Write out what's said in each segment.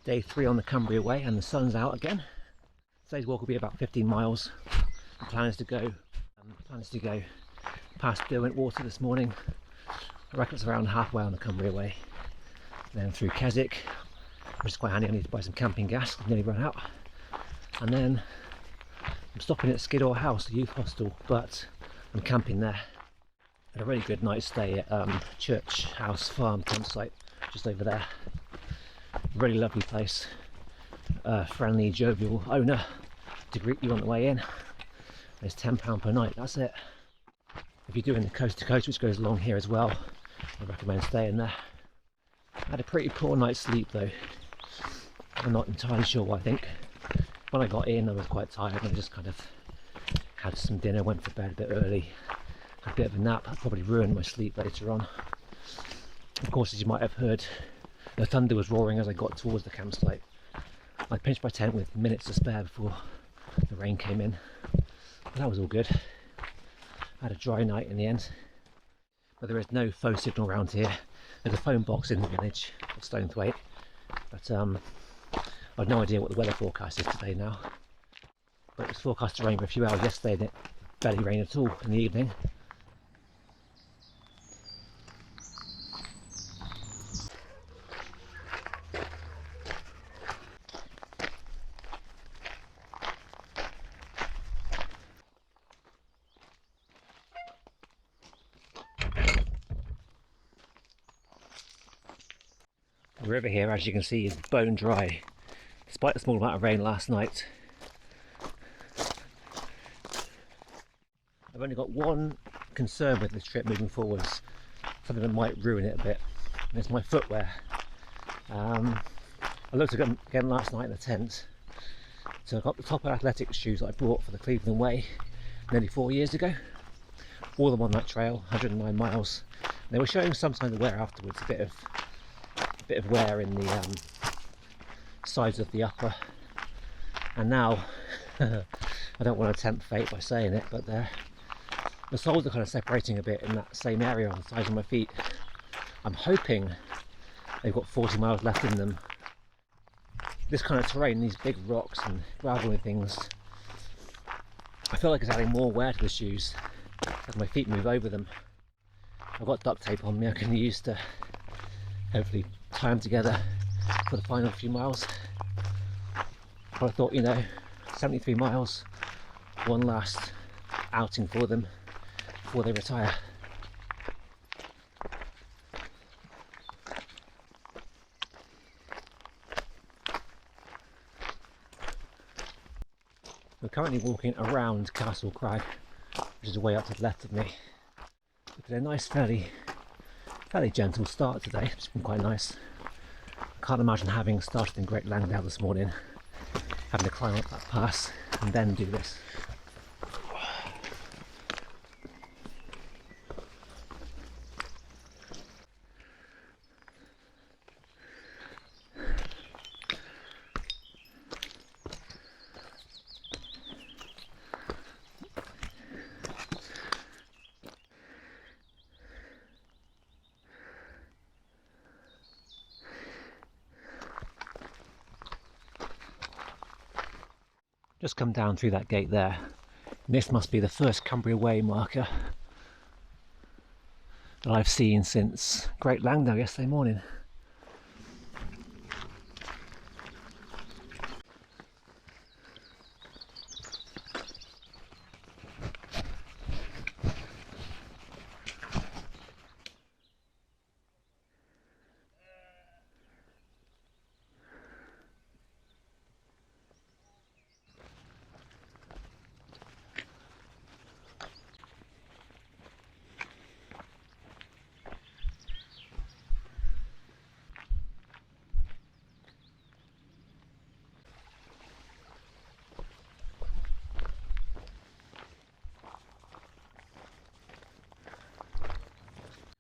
Day 3 on the Cumbria Way and the sun's out again. Today's walk will be about 15 miles. The plan is to go past Derwent Water this morning. I reckon it's around halfway on the Cumbria Way. Then through Keswick, which is quite handy. I need to buy some camping gas, I've nearly run out. And then I'm stopping at Skiddaw House, a youth hostel, but I'm camping there. Had a really good night's stay at Church House Farm campsite, just over there. Really lovely place. Friendly, jovial owner to greet you on the way in. It's £10 per night, that's it. If you're doing the coast to coast, which goes along here as well, I recommend staying there. I had a pretty poor night's sleep though. I'm not entirely sure why. I think when I got in I was quite tired and I just kind of had some dinner, went to bed a bit early, had a bit of a nap. That probably ruined my sleep later on. Of course, as you might have heard, the thunder was roaring as I got towards the campsite. I pinched my tent with minutes to spare before the rain came in, but that was all good. I had a dry night in the end, but there is no phone signal around here. There's a phone box in the village of Stonethwaite, but I've no idea what the weather forecast is today now. But it was forecast to rain for a few hours yesterday and it barely rained at all in the evening. The river here, as you can see, is bone dry, despite the small amount of rain last night. I've only got one concern with this trip moving forwards, something that might ruin it a bit, and it's my footwear. I looked again last night in the tent, so I got the Top Athletic shoes that I bought for the Cleveland Way nearly 4 years ago. Wore them on that trail, 109 miles. They were showing some signs of wear afterwards, a bit of wear in the sides of the upper, and now I don't want to tempt fate by saying it, but the soles are kind of separating a bit in that same area on the sides of my feet. I'm hoping they've got 40 miles left in them. This kind of terrain, these big rocks and gravel and things, I feel like it's adding more wear to the shoes as my feet move over them. I've got duct tape on me I can use to hopefully tie them together for the final few miles. But I thought, you know, 73 miles, one last outing for them before they retire. We're currently walking around Castle Crag, which is way up to the left of me. Look at a nice, fairly gentle start today. It's been quite nice. I can't imagine having started in Great Langdale this morning, having to climb up that pass and then do this. Just come down through that gate there. And this must be the first Cumbria Way marker that I've seen since Great Langdale yesterday morning.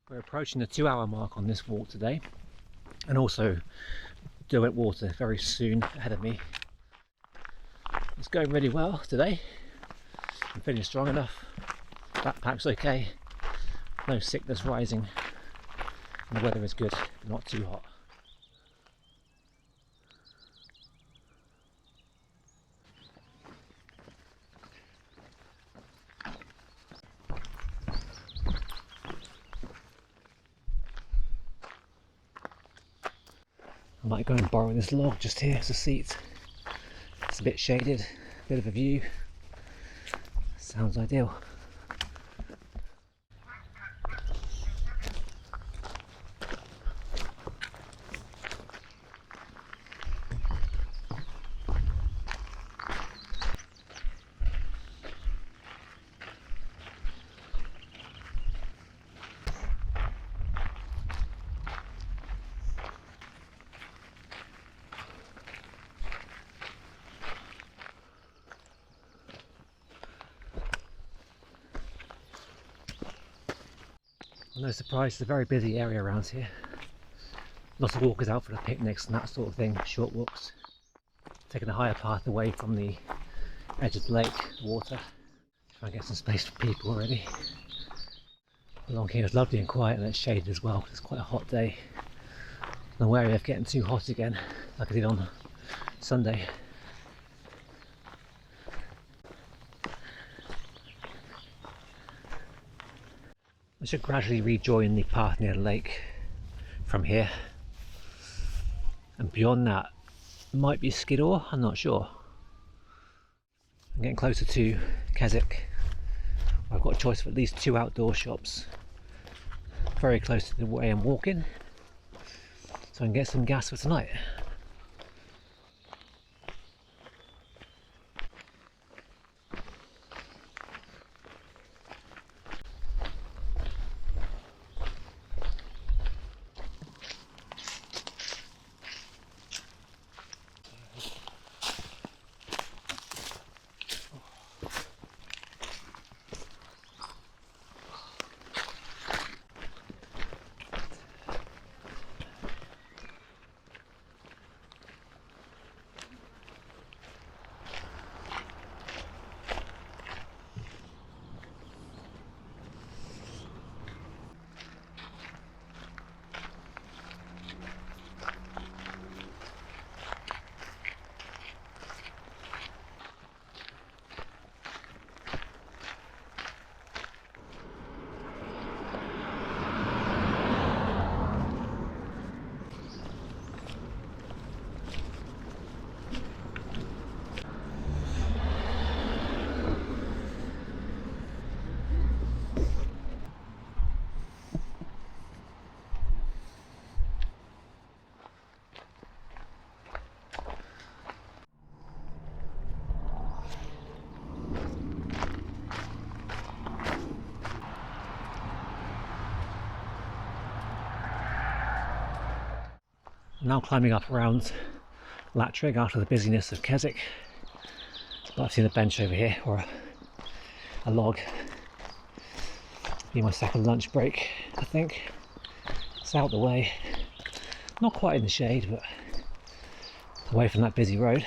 We're approaching the 2-hour mark on this walk today, and also Derwent Water very soon ahead of me. It's going really well today. I'm feeling strong enough. Backpack's okay. No sickness rising. And the weather is good, but not too hot. I might go and borrow this log just here as a seat. It's a bit shaded, bit of a view. Sounds ideal. No surprise, it's a very busy area around here. Lots of walkers out for the picnics and that sort of thing, short walks. Taking a higher path away from the edge of the lake, water. Try and get some space for people already. Along here is lovely and quiet and it's shaded as well because it's quite a hot day. I'm wary of getting too hot again, like I did on Sunday. I should gradually rejoin the path near the lake from here, and beyond that might be Skiddaw, I'm not sure. I'm getting closer to Keswick. I've got a choice of at least 2 outdoor shops very close to the way I'm walking, so I can get some gas for tonight. I'm now climbing up around Latrig after the busyness of Keswick. But I've seen a bench over here, or a log. Be my second lunch break, I think. It's out the way. Not quite in the shade, but away from that busy road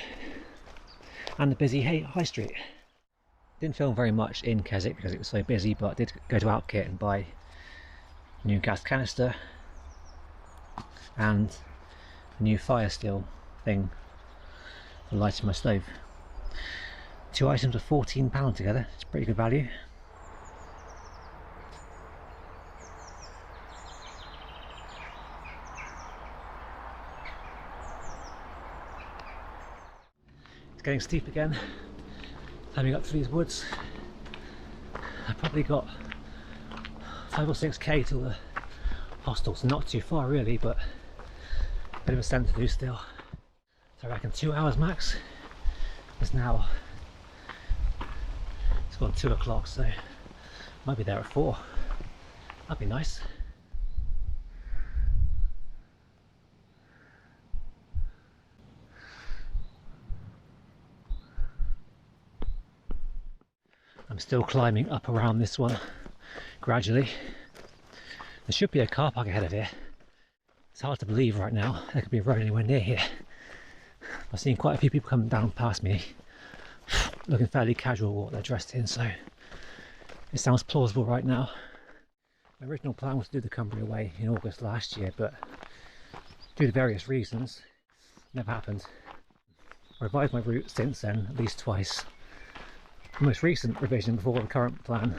and the busy high street. Didn't film very much in Keswick because it was so busy, but I did go to Outkit and buy a new gas canister and a new fire steel thing for lighting my stove. 2 items are £14 together. It's pretty good value. It's getting steep again, climbing up through these woods. I've probably got 5 or 6k till the hostel, so not too far really, but a bit of a ascent to do still. So I reckon 2 hours max. It's now, it's gone 2 o'clock, so might be there at 4. That'd be nice. I'm still climbing up around this one gradually. There should be a car park ahead of here. It's hard to believe right now there could be a road anywhere near here. I've seen quite a few people coming down past me looking fairly casual what they're dressed in, so it sounds plausible right now. My original plan was to do the Cumbria Way in August last year, but due to various reasons, never happened. I revised my route since then at least twice. The most recent revision before the current plan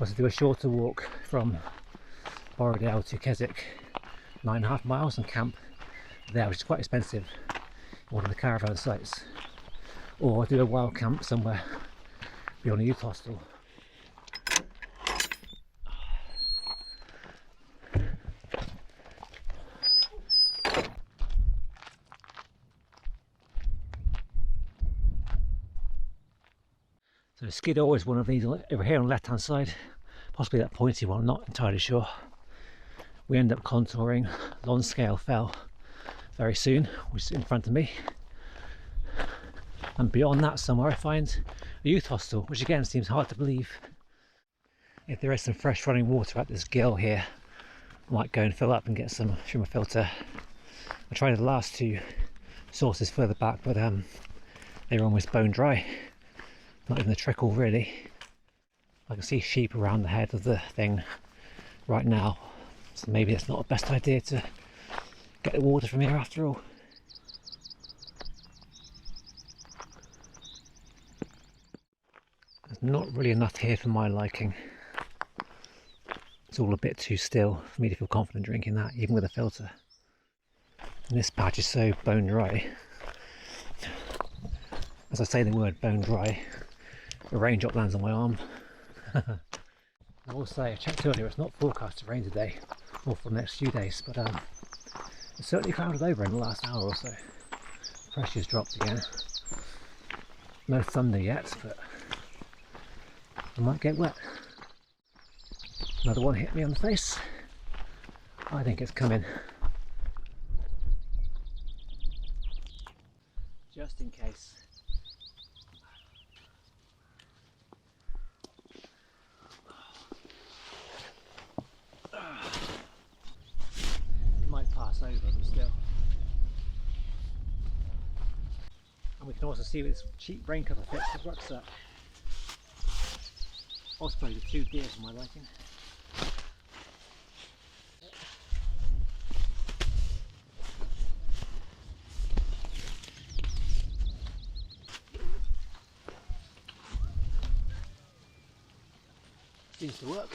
was to do a shorter walk from Borrowdale to Keswick, 9.5 miles, and camp there, which is quite expensive, one of the caravan sites, or do a wild camp somewhere beyond a youth hostel. So Skiddaw is one of these over here on the left hand side, possibly that pointy one, I'm not entirely sure. We end up contouring Lonscale Fell very soon, which is in front of me. And beyond that somewhere I find a youth hostel, which again seems hard to believe. If there is some fresh running water at this gill here, I might go and fill up and get some through my filter. I tried the last two sources further back, but they were almost bone dry. Not even a trickle really. I can see sheep around the head of the thing right now, so maybe it's not the best idea to get the water from here after all. There's not really enough here for my liking. It's all a bit too still for me to feel confident drinking that, even with a filter. And this patch is so bone dry. As I say the word bone dry, a raindrop lands on my arm. I will say, I checked earlier, it's not forecast to rain today, or for the next few days, but it's certainly clouded over in the last hour or so. Pressure's dropped again. No thunder yet, but I might get wet. Another one hit me on the face. I think it's coming. Just in case. It might pass over, but still. And we can also see with this cheap rain cover fits the rucksack. I suppose the 2 deer for my liking. Seems to work.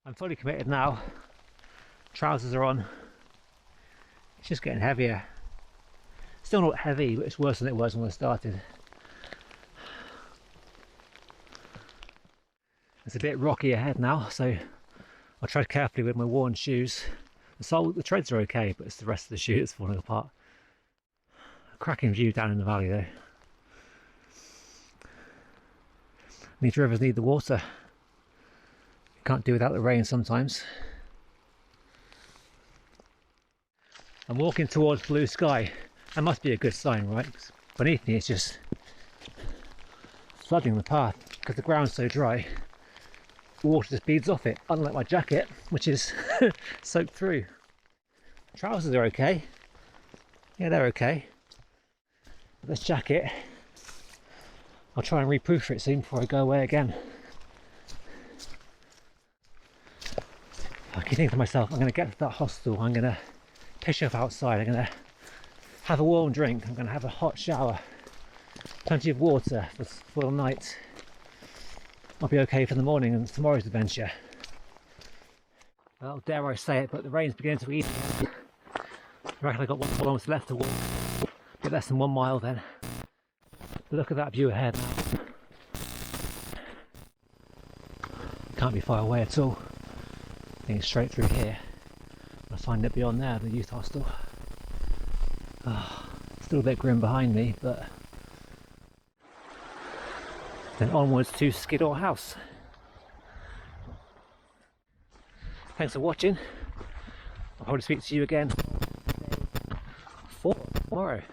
I'm fully committed now. Trousers are on. It's just getting heavier. Still not heavy, but it's worse than it was when I started. It's a bit rocky ahead now, so I'll tread carefully with my worn shoes. The treads are okay, but it's the rest of the shoe that's falling apart. A cracking view down in the valley though. These rivers need the water. Can't do without the rain sometimes. I'm walking towards blue sky. That must be a good sign, right? Because beneath me it's just flooding the path because the ground's so dry. The water just beads off it, unlike my jacket, which is soaked through. Trousers are okay. Yeah, they're okay. But this jacket, I'll try and reproof it soon before I go away again. I keep thinking to myself, I'm going to get to that hostel, I'm going to pish up outside, I'm going to have a warm drink, I'm going to have a hot shower, plenty of water for the night. I'll be okay for the morning and tomorrow's adventure. Well, dare I say it, but the rain's beginning to ease. I reckon I've got 1 kilometre left to walk, a bit less than 1 mile then. But look at that view ahead now. Can't be far away at all. Getting straight through here. I find it beyond there, the youth hostel. Still a bit grim behind me, but then onwards to Skiddaw House. Thanks for watching. I'll probably speak to you again tomorrow.